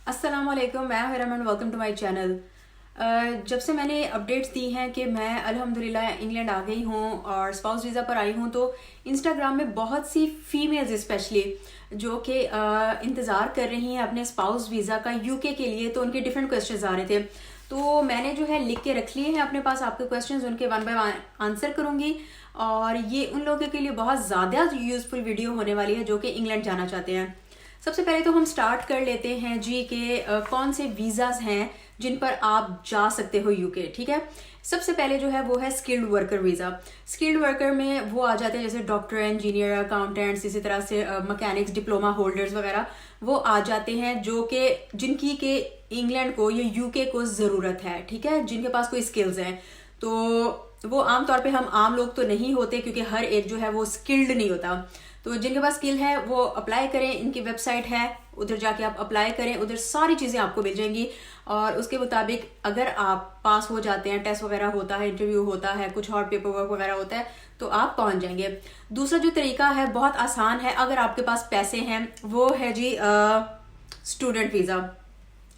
अस्सलाम वालेकुम, मैं हूं Raman. Welcome to my channel. जब से मैंने अपडेट्स दी हैं कि मैं अल्हम्दुलिल्लाह इंग्लैंड आ गई हूं और स्पाउस वीज़ा पर आई हूं, तो इंस्टाग्राम में बहुत सी फीमेल्स स्पेशली जो कि इंतज़ार कर रही हैं अपने स्पाउस वीज़ा का यूके के लिए, तो उनके डिफरेंट क्वेश्चंस आ रहे थे। तो मैंने जो है लिख के रख लिए हैं अपने पास आपके क्वेश्चंस, उनके वन बाय वन आंसर करूंगी। और ये उन लोगों के लिए बहुत ज़्यादा यूज़फुल वीडियो होने वाली है जो कि इंग्लैंड जाना चाहते हैं। सबसे पहले तो हम स्टार्ट कर लेते हैं जी के कौन से वीज़ाज हैं जिन पर आप जा सकते हो यूके। ठीक है, सबसे पहले जो है वो है skilled worker visa. Skilled worker में वो आ जाते हैं जैसे डॉक्टर, इंजीनियर, अकाउंटेंट्स, इसी तरह से मैकेनिक्स, डिप्लोमा होल्डर्स वगैरह वो आ जाते हैं जो कि जिनकी के इंग्लैंड को या यूके को ज़रूरत है। ठीक है, जिनके पास कोई स्किल्स हैं। तो वो आमतौर पे हम आम लोग तो नहीं होते क्योंकि हर एक जो है वो स्किल्ड नहीं होता। तो जिनके पास स्किल है वो अप्लाई करें, इनकी वेबसाइट है, उधर जाके आप अप्लाई करें, उधर सारी चीज़ें आपको मिल जाएंगी। और उसके मुताबिक अगर आप पास हो जाते हैं, टेस्ट वगैरह होता है, इंटरव्यू होता है, कुछ और पेपर वर्क वगैरह होता है, तो आप पहुंच जाएंगे। दूसरा जो तरीका है बहुत आसान है, अगर आपके पास पैसे हैं, वो है जी स्टूडेंट वीज़ा।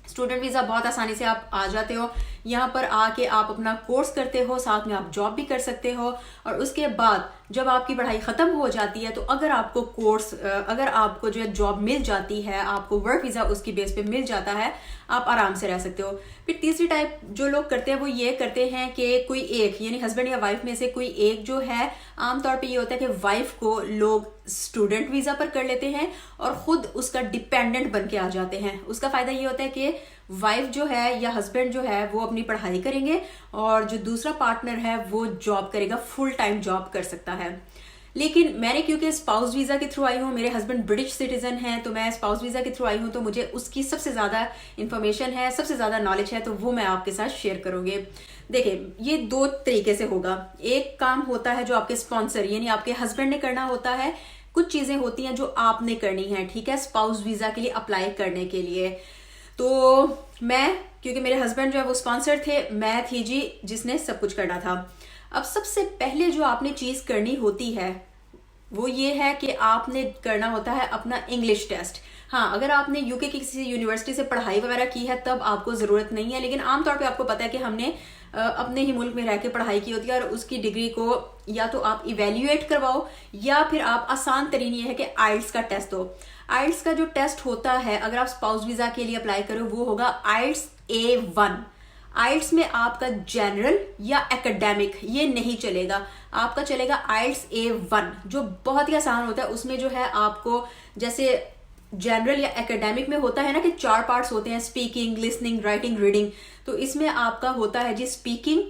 स्टूडेंट वीज़ा बहुत आसानी से आप आ जाते हो। यहाँ पर आके आप अपना कोर्स करते हो, साथ में आप जॉब भी कर सकते हो। और उसके बाद जब आपकी पढ़ाई ख़त्म हो जाती है तो अगर आपको जो है जॉब मिल जाती है, आपको वर्क वीज़ा उसकी बेस पे मिल जाता है, आप आराम से रह सकते हो। फिर तीसरी टाइप जो लोग करते हैं वो ये करते हैं कि कोई एक यानी हस्बैंड या वाइफ में से कोई एक जो है, आमतौर पे ये होता है कि वाइफ को लोग स्टूडेंट वीज़ा पर कर लेते हैं और खुद उसका डिपेंडेंट बन के आ जाते हैं। उसका फ़ायदा ये होता है कि वाइफ जो है या हस्बैंड जो है वो अपनी पढ़ाई करेंगे और जो दूसरा पार्टनर है वो जॉब करेगा, फुल टाइम जॉब कर सकता है। लेकिन मैंने क्योंकि स्पाउस वीज़ा के थ्रू आई हूँ, मेरे हस्बैंड ब्रिटिश सिटीजन हैं, तो मैं स्पाउस वीज़ा के थ्रू आई हूँ, तो मुझे उसकी सबसे ज़्यादा इन्फॉर्मेशन है, सबसे ज़्यादा नॉलेज है, तो वो मैं आपके साथ शेयर करूँगी। देखिए, ये दो तरीके से होगा। एक काम होता है जो आपके स्पॉन्सर यानी आपके हस्बैंड ने करना होता है, कुछ चीज़ें होती हैं जो आपने करनी है। ठीक है, स्पाउस वीज़ा के लिए अप्लाई करने के लिए। तो मैं, क्योंकि मेरे हस्बैंड जो है वो स्पॉन्सर थे, मैं थी जी जिसने सब कुछ करना था। अब सबसे पहले जो आपने चीज़ करनी होती है वो ये है कि आपने करना होता है अपना इंग्लिश टेस्ट। हाँ, अगर आपने यूके की किसी यूनिवर्सिटी से पढ़ाई वगैरह की है तब आपको ज़रूरत नहीं है, लेकिन आमतौर पे आपको पता है कि हमने अपने ही मुल्क में रह के पढ़ाई की होती है और उसकी डिग्री को या तो आप इवेल्युएट करवाओ या फिर आप आसान तरीन ये है कि आइल्स का टेस्ट दो। आइल्स का जो टेस्ट होता है अगर आप स्पाउस वीज़ा के लिए अप्लाई करो वो होगा आइल्स A1। आइल्स में आपका जनरल या एकेडमिक ये नहीं चलेगा, आपका चलेगा आइल्स A1 जो बहुत ही आसान होता है। उसमें जो है आपको जैसे जनरल या एकेडमिक में होता है ना कि 4 पार्ट्स होते हैं, स्पीकिंग, लिसनिंग, राइटिंग, रीडिंग। तो इसमें आपका होता है जी स्पीकिंग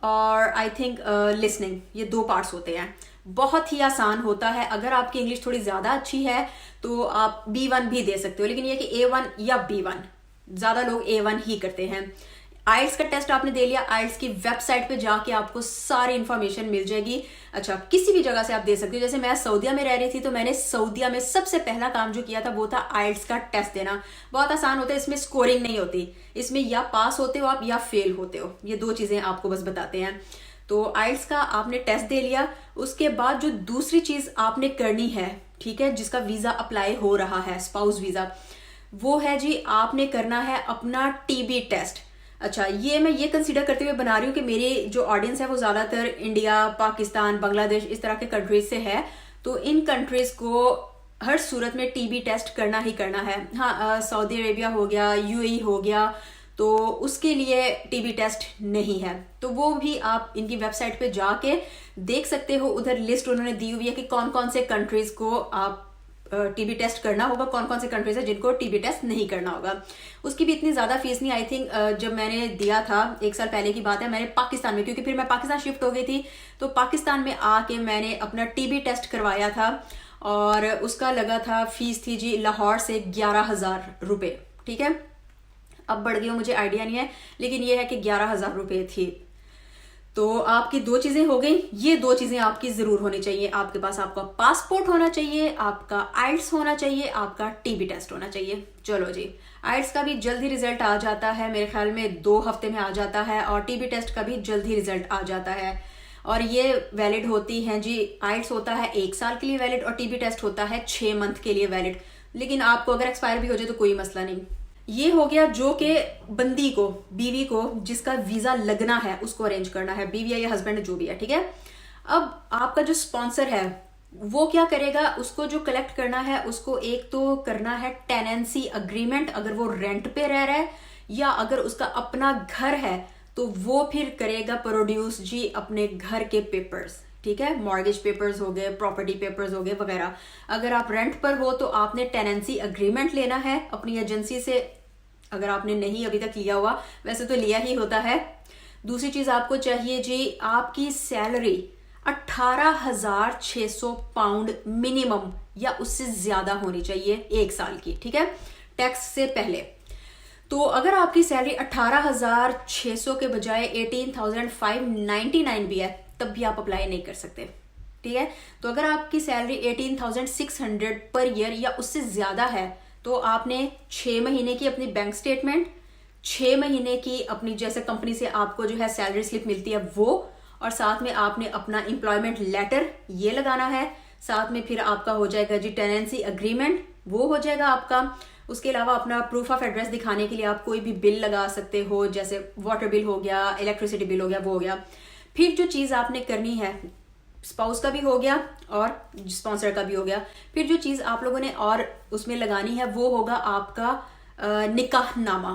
और आई थिंक लिसनिंग, ये 2 पार्ट्स होते हैं। बहुत ही आसान होता है। अगर आपकी इंग्लिश थोड़ी ज़्यादा अच्छी है तो आप B1 भी दे सकते हो, लेकिन ये कि A1 या B1, ज़्यादा लोग A1 ही करते हैं। आइल्स का टेस्ट आपने दे लिया, आइल्स की वेबसाइट पे जाके आपको सारी इंफॉर्मेशन मिल जाएगी। अच्छा, किसी भी जगह से आप दे सकते हो। जैसे मैं सऊदीया में रह रही थी तो मैंने सऊदीया में सबसे पहला काम जो किया था वो था आइल्स का टेस्ट देना। बहुत आसान होता है, इसमें स्कोरिंग नहीं होती, इसमें या पास होते हो आप या फेल होते हो, ये 2 चीज़ें आपको बस बताते हैं। तो आइल्स का आपने टेस्ट दे लिया। उसके बाद जो दूसरी चीज़ आपने करनी है, ठीक है, जिसका वीज़ा अप्लाई हो रहा है स्पाउस वीज़ा, वो है जी आपने करना है अपना टीबी टेस्ट। अच्छा, ये मैं ये कंसीडर करते हुए बना रही हूँ कि मेरी जो ऑडियंस है वो ज़्यादातर इंडिया, पाकिस्तान, बांग्लादेश इस तरह के कंट्रीज से है, तो इन कंट्रीज को हर सूरत में टीबी टेस्ट करना ही करना है। हाँ, सऊदी अरेबिया हो गया, यूएई हो गया, तो उसके लिए टीबी टेस्ट नहीं है, तो वो भी आप इनकी वेबसाइट पे जाके देख सकते हो। उधर लिस्ट उन्होंने दी हुई है कि कौन कौन से कंट्रीज को आप टीबी टेस्ट करना होगा, कौन कौन से कंट्रीज है जिनको टीबी टेस्ट नहीं करना होगा। उसकी भी इतनी ज़्यादा फीस नहीं, आई थिंक जब मैंने दिया था 1 साल पहले की बात है, मैंने पाकिस्तान में, क्योंकि फिर मैं पाकिस्तान शिफ्ट हो गई थी, तो पाकिस्तान में आके मैंने अपना टीबी टेस्ट करवाया था और उसका लगा था, फीस थी जी लाहौर से 11,000 रुपये। ठीक है, अब बढ़ गई हो मुझे आइडिया नहीं है, लेकिन ये है कि 11,000 रुपये थी। तो आपकी 2 चीज़ें हो गई। ये 2 चीज़ें आपकी ज़रूर होनी चाहिए। आपके पास आपका पासपोर्ट होना चाहिए, आपका आइल्स होना चाहिए, आपका टीबी टेस्ट होना चाहिए। चलो जी, आइल्स का भी जल्दी रिजल्ट आ जाता है, मेरे ख्याल में 2 हफ्ते में आ जाता है, और टीबी टेस्ट का भी जल्दी रिजल्ट आ जाता है। और ये वैलिड होती हैं जी, आइल्स होता है 1 साल के लिए वैलिड और टीबी टेस्ट होता है 6 मंथ के लिए वैलिड। लेकिन आपको अगर एक्सपायर भी हो जाए तो कोई मसला नहीं। ये हो गया जो कि बंदी को, बीवी को जिसका वीजा लगना है उसको अरेंज करना है, बीवी है या हस्बैंड जो भी है, ठीक है। अब आपका जो स्पॉन्सर है वो क्या करेगा, उसको जो कलेक्ट करना है उसको एक तो करना है टेनेंसी अग्रीमेंट, अगर वो रेंट पे रह रहा है, या अगर उसका अपना घर है तो वो फिर करेगा प्रोड्यूस जी अपने घर के पेपर्स, ठीक है, मॉर्गेज पेपर्स हो गए, प्रॉपर्टी पेपर्स हो गए वगैरह। अगर आप रेंट पर हो तो आपने टेनेंसी अग्रीमेंट लेना है अपनी एजेंसी से, अगर आपने नहीं अभी तक लिया हुआ, वैसे तो लिया ही होता है। दूसरी चीज आपको चाहिए जी, आपकी सैलरी 18,600 पाउंड मिनिमम या उससे ज्यादा होनी चाहिए एक साल की, ठीक है, टैक्स से पहले। तो अगर आपकी सैलरी 18,600 के बजाय 18,599 भी है तब भी आप अप्लाई नहीं कर सकते, ठीक है। तो अगर आपकी सैलरी 18,600 पर ईयर या उससे ज्यादा है तो आपने 6 महीने की अपनी बैंक स्टेटमेंट, 6 महीने की अपनी जैसे कंपनी से आपको जो है सैलरी स्लिप मिलती है वो, और साथ में आपने अपना एम्प्लॉयमेंट लेटर ये लगाना है, साथ में फिर आपका हो जाएगा जी टेनेंसी अग्रीमेंट, वो हो जाएगा आपका। उसके अलावा अपना प्रूफ ऑफ एड्रेस दिखाने के लिए आप कोई भी बिल लगा सकते हो, जैसे वाटर बिल हो गया, इलेक्ट्रिसिटी बिल हो गया, वो हो गया। फिर जो चीज आपने करनी है, स्पाउस का भी हो गया और स्पॉन्सर का भी हो गया, फिर जो चीज आप लोगों ने और उसमें लगानी है वो होगा आपका निकाहनामा।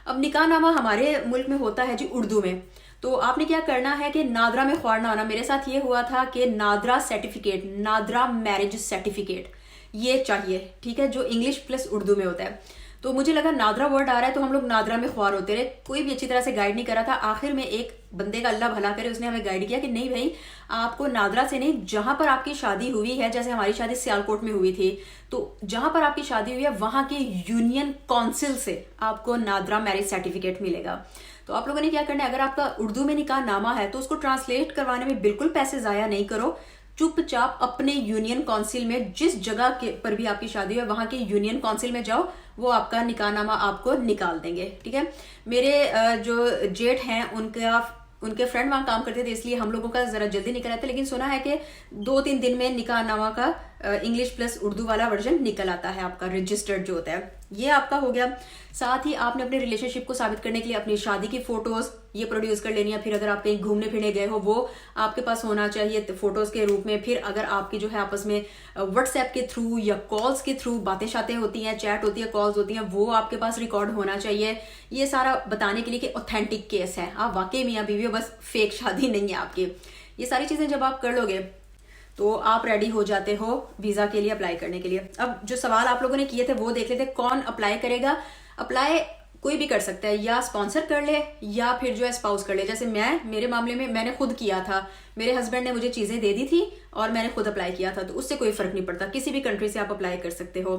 अब निकाहनामा हमारे मुल्क में होता है जी उर्दू में, तो आपने क्या करना है कि नादरा में ख्वार ना होना। मेरे साथ ये हुआ था कि NADRA certificate, NADRA marriage certificate ये चाहिए, ठीक है, जो इंग्लिश प्लस उर्दू में होता है। तो मुझे लगा नादरा वर्ड आ रहा है तो हम लोग नादरा में ख्वार होते रहे, कोई भी अच्छी तरह से गाइड नहीं करा था। आखिर में एक बंदे का अल्लाह भला करे, उसने हमें गाइड किया कि नहीं भाई, आपको नादरा से नहीं, जहां पर आपकी शादी हुई है, जैसे हमारी शादी सियालकोट में हुई थी, तो जहां पर आपकी शादी हुई है वहां के यूनियन काउंसिल से आपको नादरा मैरिज सर्टिफिकेट मिलेगा। तो आप लोगों ने क्या करना है, अगर आपका उर्दू में निकाह नामा है तो उसको ट्रांसलेट करवाने में बिल्कुल पैसे जाया नहीं करो, चुपचाप अपने यूनियन काउंसिल में जिस जगह के पर भी आपकी शादी है वहां के यूनियन काउंसिल में जाओ, वो आपका निकाहनामा आपको निकाल देंगे, ठीक है। मेरे जो जेठ हैं उनके फ्रेंड वहां काम करते थे, इसलिए हम लोगों का जरा जल्दी निकल आता है, लेकिन सुना है कि 2-3 दिन में निकाहनामा का इंग्लिश प्लस उर्दू वाला वर्जन निकल आता है आपका रजिस्टर्ड जो होता है। ये आपका हो गया। साथ ही आपने अपने रिलेशनशिप को साबित करने के लिए अपनी शादी की फोटोज ये प्रोड्यूस कर लेनी है। फिर अगर आप कहीं घूमने फिरने गए हो वो आपके पास होना चाहिए फोटोज के रूप में। फिर अगर आपकी जो है आपस में व्हाट्सएप के थ्रू या कॉल्स के थ्रू बातें शातें होती हैं, चैट होती है, कॉल्स होती हैं, वो आपके पास रिकॉर्ड होना चाहिए। ये सारा बताने के लिए कि ऑथेंटिक केस है, आप वाकई मियां बीवी हो, बस फेक शादी नहीं है आपकी। ये सारी चीजें जब आप कर लोगे तो आप रेडी हो जाते हो वीजा के लिए अप्लाई करने के लिए। अब जो सवाल आप लोगों ने किए थे वो देख लेते, कौन अप्लाई करेगा। अप्लाई कोई भी कर सकता है, या स्पॉन्सर कर ले या फिर जो है स्पाउस कर ले। जैसे मेरे मामले में मैंने खुद किया था, मेरे हस्बैंड ने मुझे चीजें दे दी थी और मैंने खुद अप्लाई किया था, तो उससे कोई फर्क नहीं पड़ता, किसी भी कंट्री से आप अप्लाई कर सकते हो।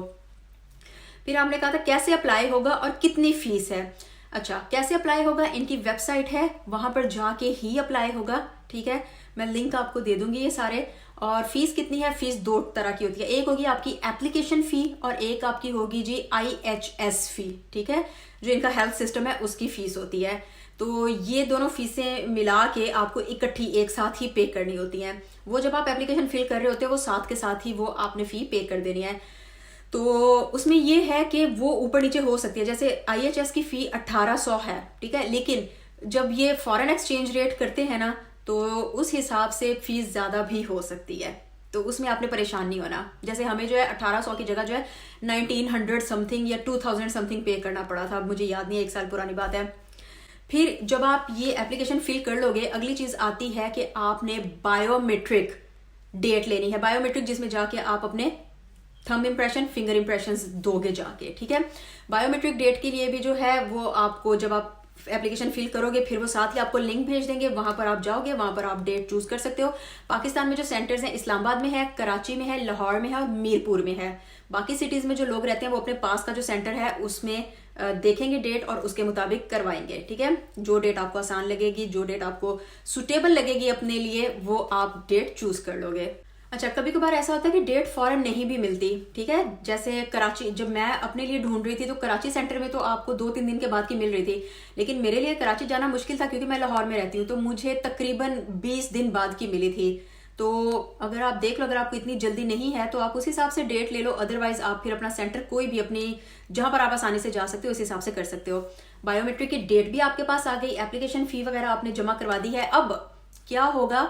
फिर हमने कहा था कैसे अप्लाई होगा और कितनी फीस है। अच्छा, कैसे अप्लाई होगा, इनकी वेबसाइट है, वहां पर जाके ही अप्लाई होगा, ठीक है, मैं लिंक आपको दे दूंगी ये सारे। और फीस कितनी है, फीस 2 तरह की होती है, एक होगी आपकी एप्लीकेशन फी और एक आपकी होगी जी IHS फी, ठीक है, जो इनका हेल्थ सिस्टम है उसकी फीस होती है। तो ये दोनों फीसें मिला के आपको इकट्ठी एक साथ ही पे करनी होती हैं। वो जब आप एप्लीकेशन फिल कर रहे होते हो वो साथ के साथ ही वो आपने फी पे कर देनी है। तो उसमें ये है कि वो ऊपर नीचे हो सकती है, जैसे IHS की फी 1800 है, ठीक है, लेकिन जब ये फॉरेन एक्सचेंज रेट करते हैं ना तो उस हिसाब से फीस ज्यादा भी हो सकती है, तो उसमें आपने परेशान नहीं होना। जैसे हमें जो है 1800 की जगह जो है 1900 समथिंग या 2000 समथिंग पे करना पड़ा था, मुझे याद नहीं है, 1 साल पुरानी बात है। फिर जब आप ये एप्लीकेशन फिल कर लोगे, अगली चीज आती है कि आपने बायोमेट्रिक डेट लेनी है, बायोमेट्रिक जिसमें जाके आप अपने थंब इंप्रेशन, फिंगर इंप्रेशन दोगे जाके, ठीक है। बायोमेट्रिक डेट के लिए भी जो है वो आपको जब आप एप्लीकेशन फिल करोगे फिर वो साथ ही आपको लिंक भेज देंगे, वहां पर आप जाओगे, वहां पर आप डेट चूज कर सकते हो। पाकिस्तान में जो सेंटर्स हैं इस्लामाबाद में है, कराची में है, लाहौर में है और मीरपुर में है। बाकी सिटीज में जो लोग रहते हैं वो अपने पास का जो सेंटर है उसमें देखेंगे डेट और उसके मुताबिक करवाएंगे, ठीक है। जो डेट आपको आसान लगेगी, जो डेट आपको सुटेबल लगेगी अपने लिए, वो आप डेट चूज कर लोगे। अच्छा, कभी कभार ऐसा होता है कि डेट फॉरन नहीं भी मिलती, ठीक है। जैसे कराची, जब मैं अपने लिए ढूंढ रही थी तो कराची सेंटर में तो आपको 2-3 दिन के बाद की मिल रही थी, लेकिन मेरे लिए कराची जाना मुश्किल था क्योंकि मैं लाहौर में रहती हूँ, तो मुझे तकरीबन 20 दिन बाद की मिली थी। तो अगर आप देख लो, अगर आपको इतनी जल्दी नहीं है तो आप उस हिसाब से डेट ले लो, अदरवाइज आप फिर अपना सेंटर कोई भी अपनी जहां पर आप आसानी से जा सकते हो उस हिसाब से कर सकते हो। बायोमेट्रिक की डेट भी आपके पास आ गई, एप्लीकेशन फी वगैरह आपने जमा करवा दी है। अब क्या होगा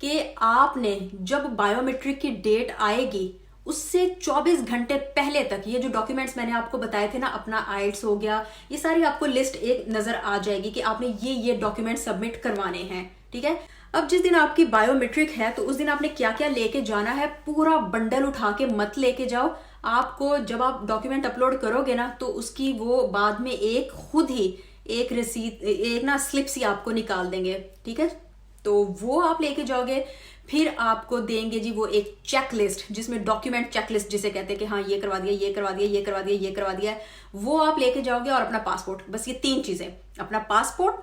कि आपने जब बायोमेट्रिक की डेट आएगी उससे 24 घंटे पहले तक ये जो डॉक्यूमेंट्स मैंने आपको बताए थे ना, अपना आइल्स हो गया, ये सारी आपको लिस्ट एक नजर आ जाएगी कि आपने ये डॉक्यूमेंट सबमिट करवाने हैं। ठीक है, अब जिस दिन आपकी बायोमेट्रिक है तो उस दिन आपने क्या क्या लेके जाना है, पूरा बंडल उठा के मत लेके जाओ। आपको जब आप डॉक्यूमेंट अपलोड करोगे ना तो उसकी वो बाद में एक खुद ही एक रसीद, एक ना स्लिप सी आपको निकाल देंगे। ठीक है, तो वो आप लेके जाओगे। फिर आपको देंगे जी वो एक चेकलिस्ट, जिसमें डॉक्यूमेंट चेकलिस्ट जिसे कहते हैं कि हाँ ये करवा दिया, ये करवा दिया, ये करवा दिया, ये करवा दिया, वो आप लेके जाओगे। और अपना पासपोर्ट, बस ये 3 चीजें, अपना पासपोर्ट,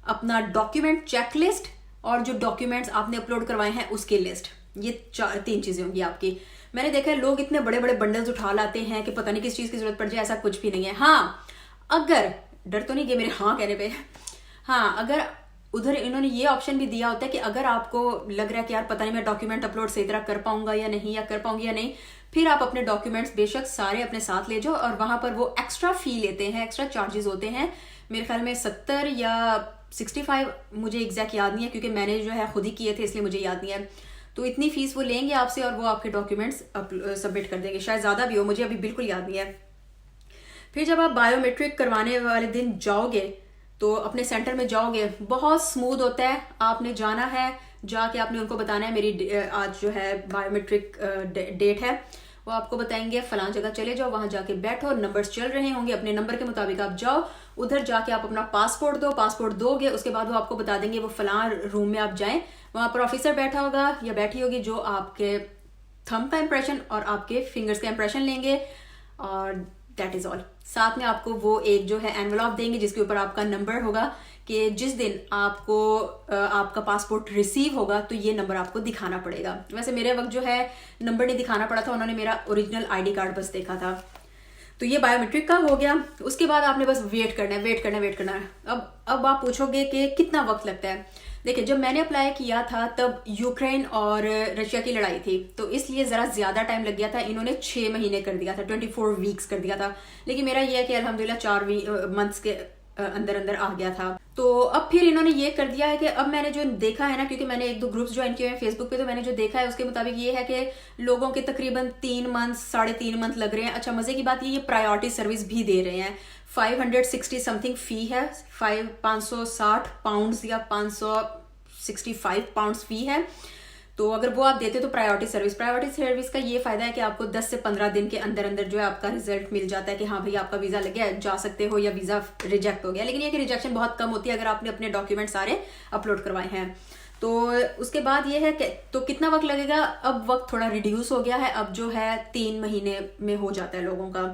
अपना डॉक्यूमेंट चेकलिस्ट और जो डॉक्यूमेंट्स आपने अपलोड करवाए हैं उसकी लिस्ट, ये 3 चीजें होंगी आपकी। मैंने देखा है लोग इतने बड़े बड़े बंडल्स उठा लाते हैं कि पता नहीं किस चीज की जरूरत पड़ जाए, ऐसा कुछ भी नहीं है। हाँ, अगर डर तो नहीं गए मेरे हाँ कहने पे, हाँ अगर उधर इन्होंने ये ऑप्शन भी दिया होता है कि अगर आपको लग रहा है कि यार पता नहीं मैं डॉक्यूमेंट अपलोड सही तरह कर पाऊंगा या नहीं, या कर पाऊंगी या नहीं, फिर आप अपने डॉक्यूमेंट्स बेशक सारे अपने साथ ले जाओ और वहां पर वो एक्स्ट्रा फी लेते हैं, एक्स्ट्रा चार्जेस होते हैं। मेरे ख्याल में 70 या 65, मुझे एग्जैक्ट याद नहीं है क्योंकि मैंने जो है खुद ही किए थे इसलिए मुझे याद नहीं है। तो इतनी फीस वो लेंगे आपसे और वो आपके डॉक्यूमेंट्स सबमिट कर देंगे, शायद ज्यादा भी हो, मुझे अभी बिल्कुल याद नहीं है। फिर जब आप बायोमेट्रिक करवाने वाले दिन जाओगे तो अपने सेंटर में जाओगे, बहुत स्मूथ होता है। आपने जाना है, जाके आपने उनको बताना है मेरी आज जो है बायोमेट्रिक डेट है, वो आपको बताएंगे फलां जगह चले जाओ, वहां जाके बैठो, नंबर्स चल रहे होंगे, अपने नंबर के मुताबिक आप जाओ, उधर जाके आप अपना पासपोर्ट दोगे, उसके बाद वो आपको बता देंगे वो फलां रूम में आप जाएं, वहां पर ऑफिसर बैठा होगा या बैठी होगी जो आपके थंब का इंप्रेशन और आपके फिंगर्स का इंप्रेशन लेंगे और दैट इज ऑल। साथ में आपको वो एक जो है एनवलप देंगे जिसके ऊपर आपका नंबर होगा कि जिस दिन आपको आपका पासपोर्ट रिसीव होगा तो ये नंबर आपको दिखाना पड़ेगा। वैसे मेरे वक्त जो है नंबर नहीं दिखाना पड़ा था, उन्होंने मेरा ओरिजिनल आईडी कार्ड बस देखा था। तो ये बायोमेट्रिक का हो गया। उसके बाद आपने बस वेट करना है। अब आप पूछोगे कि कितना वक्त लगता है। देखिए, जब मैंने अप्लाई किया था तब यूक्रेन और रशिया की लड़ाई थी, तो इसलिए जरा ज्यादा टाइम लग गया था। इन्होंने 6 महीने कर दिया था, 24 वीक्स कर दिया था, लेकिन मेरा यह है कि अल्हम्दुलिल्लाह 4 मंथ्स के अंदर आ गया था। तो अब फिर इन्होंने ये कर दिया है कि अब मैंने जो देखा है ना, क्योंकि मैंने 1-2 ग्रुप्स ज्वाइन किए हैं फेसबुक पे, तो मैंने जो देखा है उसके मुताबिक ये है कि लोगों के तकरीबन 3 मंथ 3.5 मंथ लग रहे हैं। अच्छा, मजे की बात ये प्रायोरिटी सर्विस भी दे रहे हैं। 560 समथिंग फी है, 560 पाउंड या 565 पाउंड फी है। तो अगर वो आप देते तो प्रायोरिटी सर्विस का ये फायदा है कि आपको 10 से 15 दिन के अंदर जो है आपका रिजल्ट मिल जाता है कि हाँ भाई आपका वीजा लग गया, जा सकते हो, या वीजा रिजेक्ट हो गया। लेकिन ये कि रिजेक्शन बहुत कम होती है अगर आपने अपने डॉक्यूमेंट सारे अपलोड करवाए हैं। तो उसके बाद ये है कि तो कितना वक्त लगेगा, अब वक्त थोड़ा रिड्यूस हो गया है, अब जो है 3 महीने में हो जाता है लोगों का।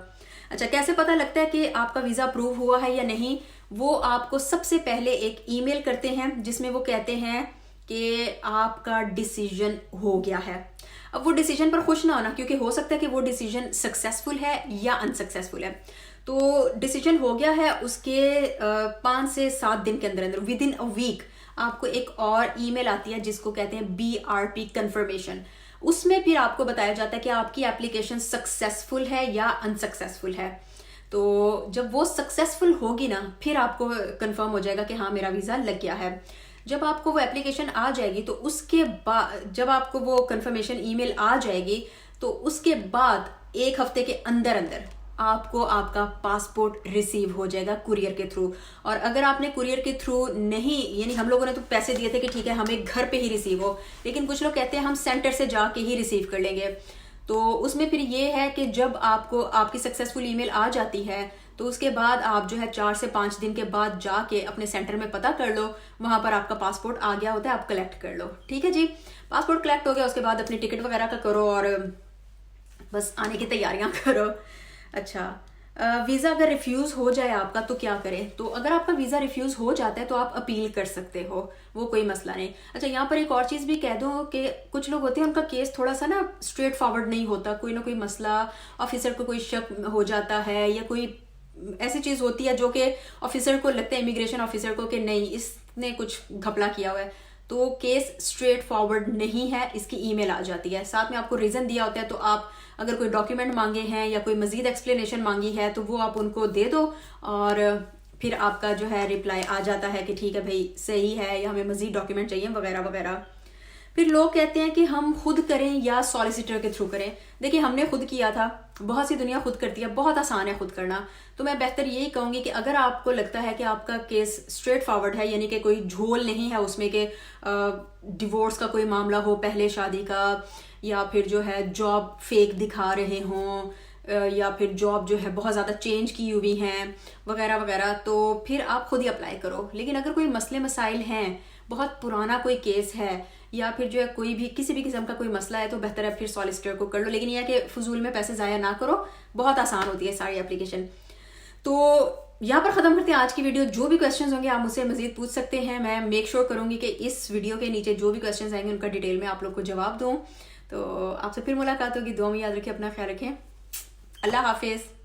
अच्छा, कैसे पता लगता है कि आपका वीजा अप्रूव हुआ है या नहीं? वो आपको सबसे पहले एक ईमेल करते हैं जिसमें वो कहते हैं कि आपका डिसीजन हो गया है। अब वो डिसीजन पर खुश ना होना, क्योंकि हो सकता है कि वो डिसीजन सक्सेसफुल है या अनसक्सेसफुल है। तो डिसीजन हो गया है, उसके 5 से 7 दिन के अंदर विद इन अ वीक आपको एक और ईमेल आती है जिसको कहते हैं BRP कंफर्मेशन। उसमें फिर आपको बताया जाता है कि आपकी एप्लीकेशन सक्सेसफुल है या अनसक्सेसफुल है। तो जब वो सक्सेसफुल होगी ना, फिर आपको कंफर्म हो जाएगा कि हाँ मेरा वीजा लग गया है। जब आपको वो एप्लीकेशन आ जाएगी तो उसके बाद जब आपको वो कंफर्मेशन ईमेल आ जाएगी तो उसके बाद 1 हफ्ते के अंदर आपको आपका पासपोर्ट रिसीव हो जाएगा कुरियर के थ्रू। और अगर आपने कुरियर के थ्रू नहीं, यानी हम लोगों ने तो पैसे दिए थे कि ठीक है हमें घर पे ही रिसीव हो, लेकिन कुछ लोग कहते हैं हम सेंटर से जाके ही रिसीव कर लेंगे। तो उसमें फिर ये है कि जब आपको आपकी सक्सेसफुल ईमेल आ जाती है तो उसके बाद आप जो है 4 से 5 दिन के बाद जाके अपने सेंटर में पता कर लो, वहां पर आपका पासपोर्ट आ गया होता है, आप कलेक्ट कर लो। ठीक है जी, पासपोर्ट कलेक्ट हो गया, उसके बाद अपनी टिकट वगैरह का करो और बस आने की तैयारियां करो। अच्छा, वीज़ा अगर रिफ्यूज़ हो जाए आपका तो क्या करें? तो अगर आपका वीज़ा रिफ्यूज़ हो जाता है तो आप अपील कर सकते हो, वो कोई मसला नहीं। अच्छा, यहाँ पर एक और चीज़ भी कह दूँ कि कुछ लोग होते हैं उनका केस थोड़ा सा ना स्ट्रेट फॉरवर्ड नहीं होता, कोई ना कोई मसला, ऑफिसर को कोई शक हो जाता है या कोई ऐसी चीज़ होती है जो कि ऑफिसर को लगता है, इमिग्रेशन ऑफिसर को, कि नहीं इसने कुछ घपला किया हुआ है। तो केस स्ट्रेट फॉरवर्ड नहीं है, इसकी ईमेल आ जाती है, साथ में आपको रीज़न दिया होता है। तो आप अगर कोई डॉक्यूमेंट मांगे हैं या कोई मजीद एक्सप्लेनेशन मांगी है तो वो आप उनको दे दो और फिर आपका जो है रिप्लाई आ जाता है कि ठीक है भाई सही है या हमें मजीद डॉक्यूमेंट चाहिए वगैरह वगैरह। फिर लोग कहते हैं कि हम खुद करें या सॉलिसिटर के थ्रू करें। देखिए हमने खुद किया था, बहुत सी दुनिया खुद करती है, बहुत आसान है खुद करना। तो मैं बेहतर यही कहूँगी कि अगर आपको लगता है कि आपका केस स्ट्रेट फॉरवर्ड है, यानी कि कोई झोल नहीं है उसमें कि डिवोर्स का कोई मामला हो पहले शादी का, या फिर जो है जॉब फेक दिखा रहे हों, या फिर जॉब जो है बहुत ज़्यादा चेंज की हुई हैं वगैरह वगैरह, तो फिर आप खुद ही अप्लाई करो। लेकिन अगर कोई मसले मसाइल हैं, बहुत पुराना कोई केस है या फिर जो है कोई भी किसी भी किस्म का कोई मसला है, तो बेहतर है फिर सॉलिसिटर को कर लो। लेकिन यह है कि फजूल में पैसे ज़ाया ना करो, बहुत आसान होती है सारी एप्लीकेशन। तो यहाँ पर ख़त्म करते हैं आज की वीडियो। जो भी क्वेश्चंस होंगे आप मुझसे मजीद पूछ सकते हैं, मैं मेक श्योर करूँगी कि इस वीडियो के नीचे जो भी क्वेश्चंस आएंगे उनका डिटेल में आप लोग को जवाब दूँ। तो आपसे फिर मुलाकात होगी, दुआ में याद रखें, अपना ख्याल रखें, अल्लाह हाफिज़।